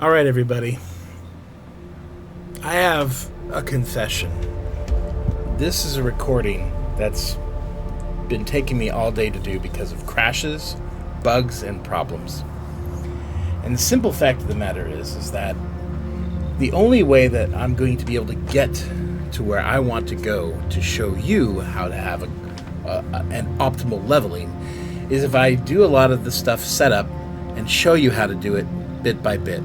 All right, everybody. I have a confession. This is a recording that's been taking me all day to do because of crashes, bugs, and problems. And the simple fact of the matter is that the only way that I'm going to be able to get to where I want to go to show you how to have an optimal leveling is if I do a lot of the stuff set up and show you how to do it bit by bit.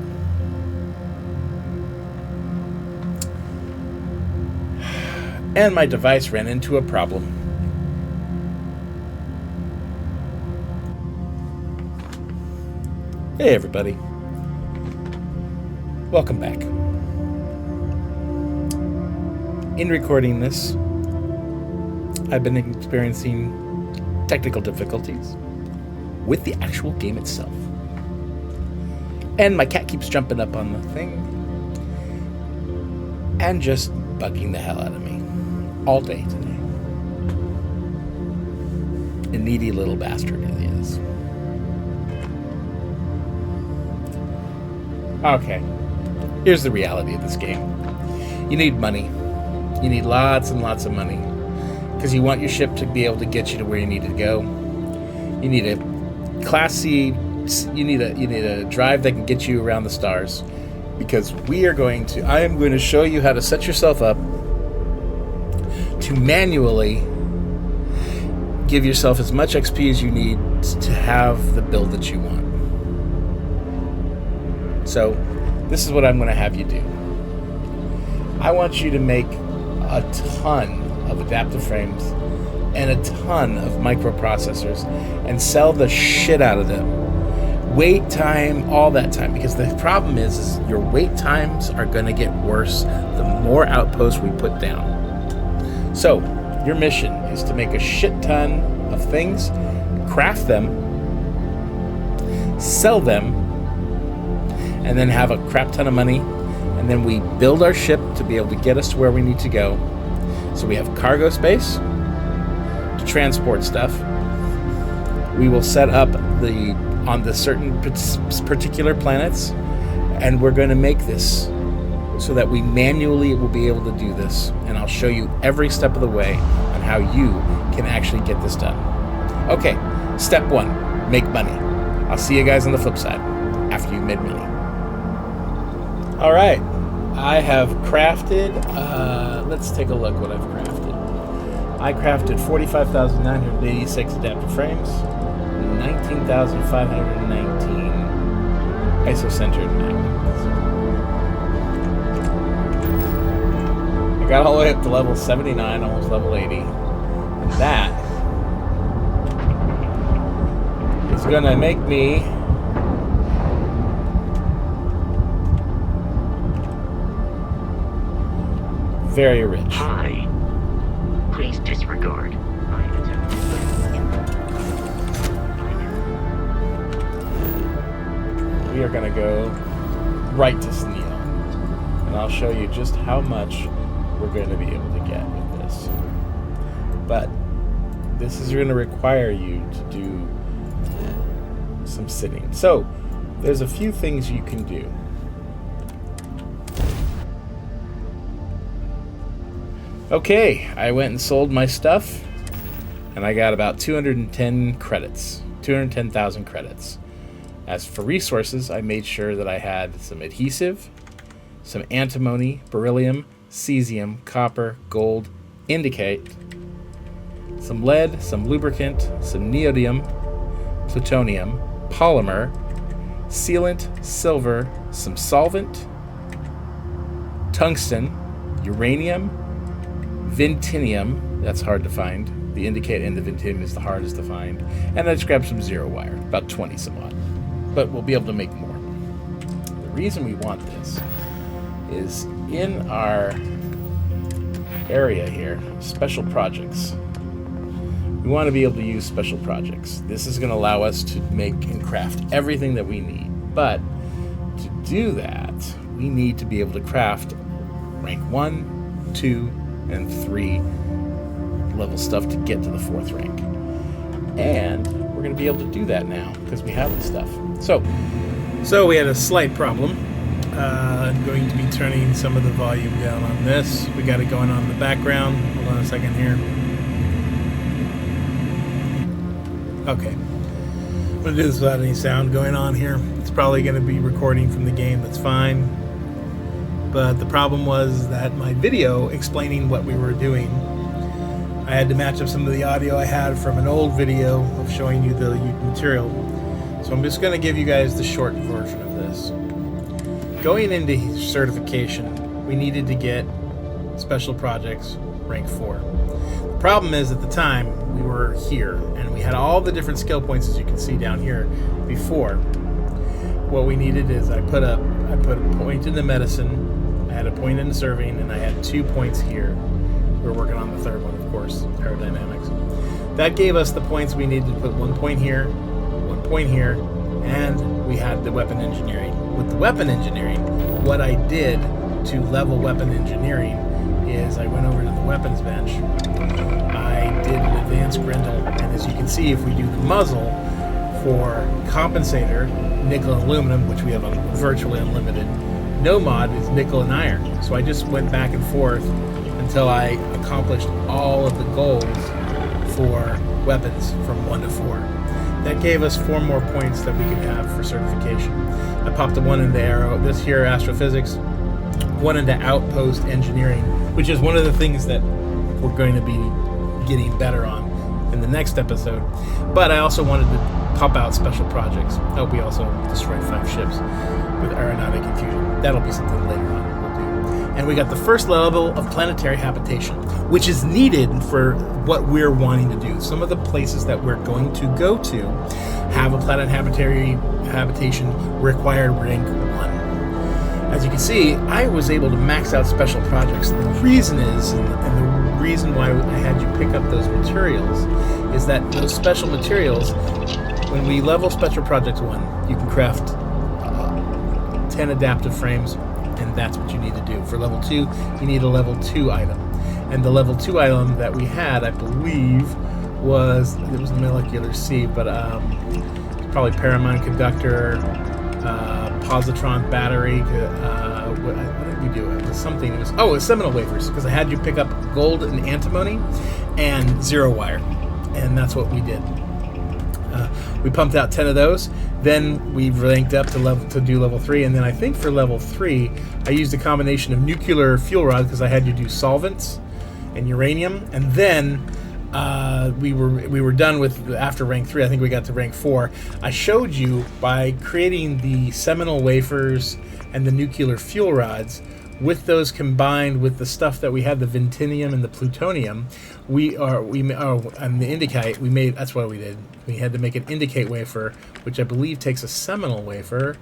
And my device ran into a problem. Hey everybody. Welcome back. In recording this, I've been experiencing technical difficulties with the actual game itself. And my cat keeps jumping up on the thing and just bugging the hell out of me all day today. A needy little bastard he is. Okay, here's the reality of this game. You need money. You need lots and lots of money because you want your ship to be able to get you to where you need to go. You need a Class C. You need a drive that can get you around the stars, because I am going to show you how to set yourself up to manually give yourself as much XP as you need to have the build that you want. So, this is what I'm going to have you do. I want you to make a ton of adaptive frames and a ton of microprocessors and sell the shit out of them. Wait time, all that time, because the problem is your wait times are going to get worse the more outposts we put down. So, your mission is to make a shit ton of things, craft them, sell them, and then have a crap ton of money, and then we build our ship to be able to get us to where we need to go. So we have cargo space to transport stuff. We will set up on the certain particular planets, and we're going to make this so that we manually will be able to do this, and I'll show you every step of the way on how you can actually get this done. Okay, step 1, make money. I'll see you guys on the flip side after you've made money. All right, I have crafted, let's take a look what I've crafted. I crafted 45,986 adaptive frames, 19,519 isocentered magnets. I got all the way up to level 79, almost level 80. And that is going to make me very rich. Hi. Please disregard. We are going to go right to Sneal. And I'll show you just how much we're going to be able to get with this. But this is going to require you to do some sitting. So, there's a few things you can do. Okay, I went and sold my stuff, and I got about 210,000 credits. As for resources, I made sure that I had some adhesive, some antimony, beryllium, cesium, copper, gold, indicate, some lead, some lubricant, some neodymium, plutonium, polymer, sealant, silver, some solvent, tungsten, uranium, Vintinium, that's hard to find. The indicate and the Vintinium is the hardest to find. And I just grabbed some zero wire, about 20 some odd. But we'll be able to make more. The reason we want this is in our area here, special projects. We want to be able to use special projects. This is going to allow us to make and craft everything that we need. But to do that, we need to be able to craft rank 1, 2, and 3 level stuff to get to the 4th rank. And we're going to be able to do that now because we have the stuff. So we had a slight problem. I'm going to be turning some of the volume down on this. We got it going on in the background. Hold on a second here. Okay. I'm going to do this without any sound going on here. It's probably going to be recording from the game. That's fine. But the problem was that my video explaining what we were doing, I had to match up some of the audio I had from an old video of showing you the material. So I'm just going to give you guys the short version of this. Going into certification, we needed to get special projects rank 4. The problem is at the time we were here and we had all the different skill points, as you can see down here before. What we needed is I put a point in the medicine, I had a point in the serving, and I had 2 points here. We're working on the third one, of course, aerodynamics. That gave us the points we needed to put 1 point here, 1 point here, and we had the weapon engineering. With the weapon engineering, what I did to level weapon engineering is I went over to the weapons bench, I did an advanced grendel, and as you can see, if we do the muzzle for compensator, nickel and aluminum, which we have virtually unlimited, no mod is nickel and iron. So I just went back and forth until I accomplished all of the goals for weapons from 1 to 4. That gave us 4 more points that we could have for certification. I popped a 1 into aero, this here astrophysics, 1 into outpost engineering, which is one of the things that we're going to be getting better on in the next episode. But I also wanted to pop out special projects. Oh, we also destroyed 5 ships with aeronautic infusion. That'll be something later on we'll do. And we got the first level of planetary habitation, which is needed for what we're wanting to do. Some of the places that we're going to go to have a planetary habitation required rank 1. As you can see, I was able to max out special projects. And the reason is, and the reason why I had you pick up those materials, is that those special materials, when we level special projects 1, you can craft 10 adaptive frames, and that's what you need to do. For level 2, you need a level 2 item. And the level 2 item that we had, I believe, it was a molecular sieve, but probably paramount conductor, positron battery. What did we do? It was something. It was seminal wafers, because I had you pick up gold and antimony and 0 wire, and that's what we did. We pumped out 10 of those. Then we ranked up to do level 3, and then I think for level 3, I used a combination of nuclear fuel rod because I had you do solvents and uranium, and then we were done with after rank 3. I think we got to rank 4. I showed you by creating the seminal wafers and the nuclear fuel rods. With those combined with the stuff that we had, the Ventinium and the plutonium, and the indicate, we made. That's what we did. We had to make an indicate wafer, which I believe takes a seminal wafer.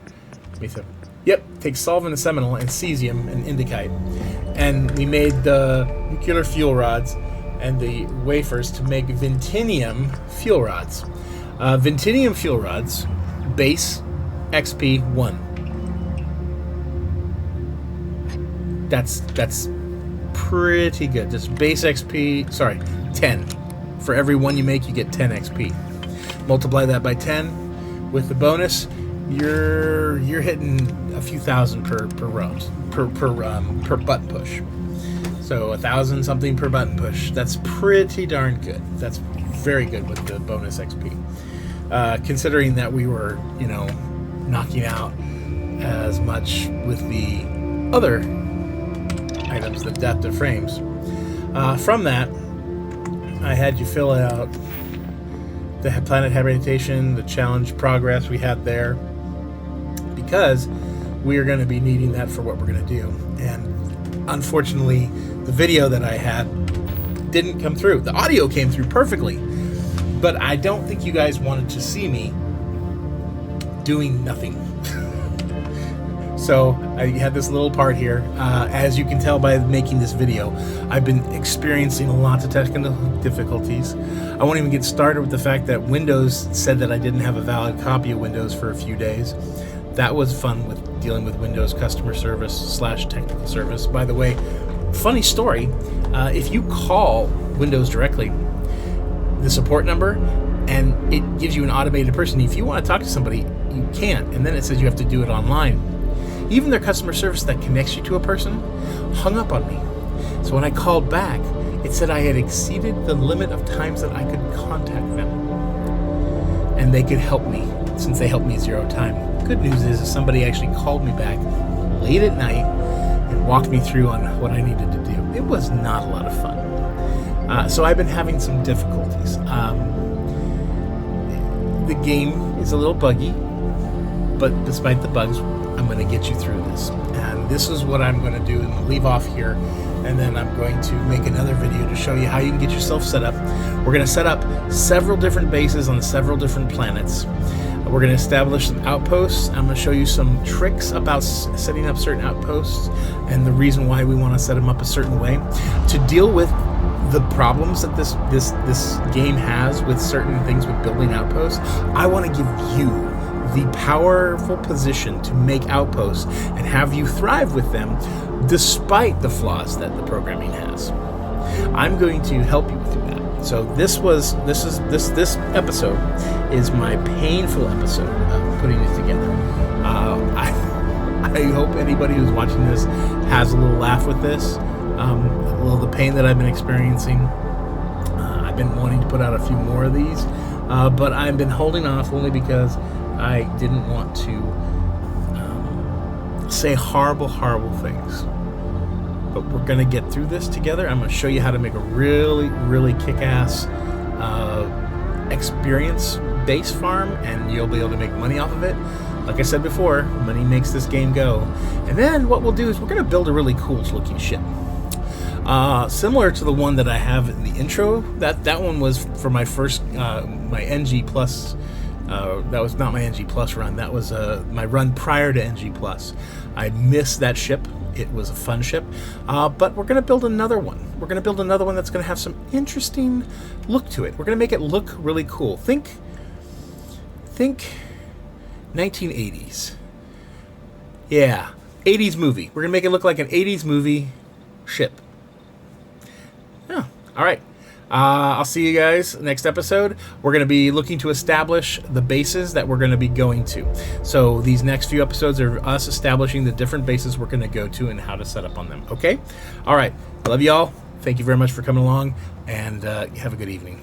Takes solvent and seminal and cesium and indicate, and we made the nuclear fuel rods and the wafers to make Ventinium fuel rods. Ventinium fuel rods, base XP 1. That's pretty good. Just base XP, 10. For every 1 you make, you get 10 XP. Multiply that by 10 with the bonus, you're hitting a few thousand per button push. So 1,000 something per button push. That's pretty darn good. That's very good with the bonus XP. Considering that we were, knocking out as much with the other items, the adaptive frames. From that, I had you fill out the planet habitation, the challenge progress we had there, because we are going to be needing that for what we're going to do. And unfortunately, the video that I had didn't come through. The audio came through perfectly, but I don't think you guys wanted to see me doing nothing. So I had this little part here. As you can tell by making this video, I've been experiencing lots of technical difficulties. I won't even get started with the fact that Windows said that I didn't have a valid copy of Windows for a few days. That was fun with dealing with Windows customer service / technical service. By the way, funny story, if you call Windows directly, the support number, and it gives you an automated person, if you want to talk to somebody, you can't, and then it says you have to do it online. Even their customer service that connects you to a person hung up on me. So when I called back, it said I had exceeded the limit of times that I could contact them. And they could help me, since they helped me 0 time. Good news is somebody actually called me back late at night and walked me through on what I needed to do. It was not a lot of fun. So I've been having some difficulties. The game is a little buggy, but despite the bugs, I'm going to get you through this. And this is what I'm going to do, and I'll leave off here, and then I'm going to make another video to show you how you can get yourself set up. We're going to set up several different bases on several different planets. We're going to establish some outposts. I'm going to show you some tricks about setting up certain outposts and the reason why we want to set them up a certain way to deal with the problems that this game has with certain things with building outposts. I want to give you the powerful position to make outposts and have you thrive with them despite the flaws that the programming has. I'm going to help you through that. So this episode is my painful episode of putting it together. I hope anybody who's watching this has a little laugh with this. A little the pain that I've been experiencing. I've been wanting to put out a few more of these, but I've been holding off only because I didn't want to say horrible things. But we're going to get through this together. I'm going to show you how to make a really, really kick-ass experience base farm, and you'll be able to make money off of it. Like I said before, money makes this game go. And then what we'll do is we're going to build a really cool-looking ship. Similar to the one that I have in the intro. That one was for my first, my NG Plus. That was not my NG Plus run. That was my run prior to NG Plus. I missed that ship. It was a fun ship. But we're going to build another one. We're going to build another one that's going to have some interesting look to it. We're going to make it look really cool. Think 1980s. Yeah, 80s movie. We're going to make it look like an 80s movie ship. Yeah, all right. I'll see you guys next episode. We're going to be looking to establish the bases that we're going to be going to. So these next few episodes are us establishing the different bases we're going to go to and how to set up on them. Okay? All right. I love you all. Thank you very much for coming along, and have a good evening.